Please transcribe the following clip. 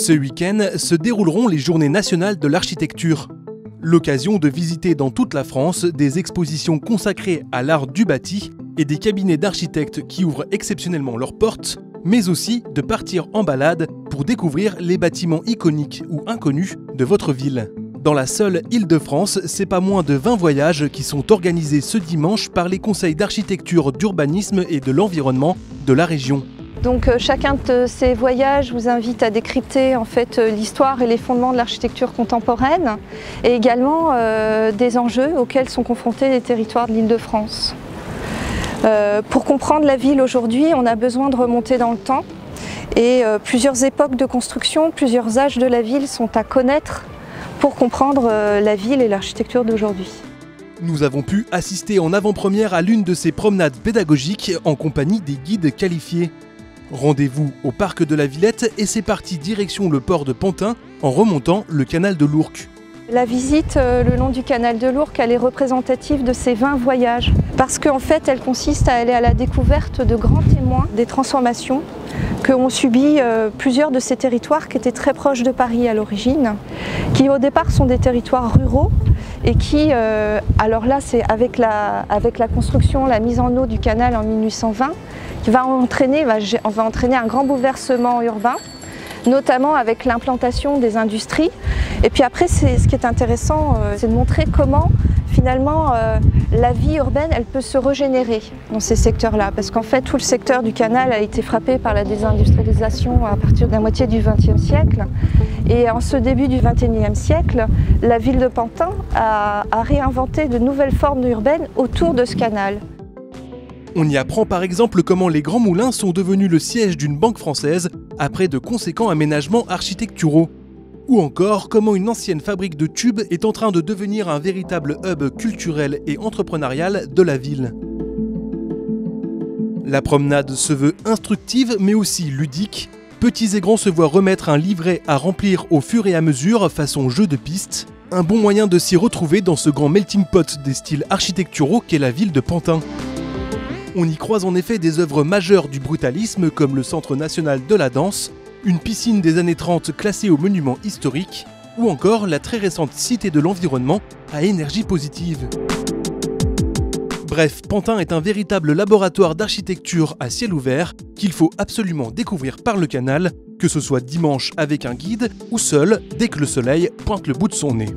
Ce week-end se dérouleront les Journées nationales de l'architecture. L'occasion de visiter dans toute la France des expositions consacrées à l'art du bâti et des cabinets d'architectes qui ouvrent exceptionnellement leurs portes, mais aussi de partir en balade pour découvrir les bâtiments iconiques ou inconnus de votre ville. Dans la seule Île-de-France, c'est pas moins de 20 voyages qui sont organisés ce dimanche par les conseils d'architecture, d'urbanisme et de l'environnement de la région. Donc chacun de ces voyages vous invite à décrypter en fait l'histoire et les fondements de l'architecture contemporaine et également des enjeux auxquels sont confrontés les territoires de l'Île-de-France. Pour comprendre la ville aujourd'hui, on a besoin de remonter dans le temps et plusieurs époques de construction, plusieurs âges de la ville sont à connaître pour comprendre la ville et l'architecture d'aujourd'hui. Nous avons pu assister en avant-première à l'une de ces promenades pédagogiques en compagnie des guides qualifiés. Rendez-vous au parc de la Villette et c'est parti direction le port de Pantin en remontant le canal de l'Ourcq. La visite le long du canal de l'Ourcq, elle est représentative de ces 20 voyages parce qu'en fait elle consiste à aller à la découverte de grands témoins des transformations qu'ont subi plusieurs de ces territoires qui étaient très proches de Paris à l'origine, qui au départ sont des territoires ruraux et qui, alors là c'est avec la construction, la mise en eau du canal en 1820, qui va entraîner un grand bouleversement urbain, notamment avec l'implantation des industries. Et puis après, ce qui est intéressant, c'est de montrer comment finalement la vie urbaine elle peut se régénérer dans ces secteurs-là. Parce qu'en fait, tout le secteur du canal a été frappé par la désindustrialisation à partir de la moitié du XXe siècle. Et en ce début du XXIe siècle, la ville de Pantin a réinventé de nouvelles formes urbaines autour de ce canal. On y apprend par exemple comment les Grands Moulins sont devenus le siège d'une banque française après de conséquents aménagements architecturaux. Ou encore comment une ancienne fabrique de tubes est en train de devenir un véritable hub culturel et entrepreneurial de la ville. La promenade se veut instructive mais aussi ludique. Petits et grands se voient remettre un livret à remplir au fur et à mesure façon jeu de piste. Un bon moyen de s'y retrouver dans ce grand melting pot des styles architecturaux qu'est la ville de Pantin. On y croise en effet des œuvres majeures du brutalisme comme le Centre national de la danse, une piscine des années 30 classée au monument historique, ou encore la très récente Cité de l'environnement à énergie positive. Bref, Pantin est un véritable laboratoire d'architecture à ciel ouvert qu'il faut absolument découvrir par le canal, que ce soit dimanche avec un guide ou seul dès que le soleil pointe le bout de son nez.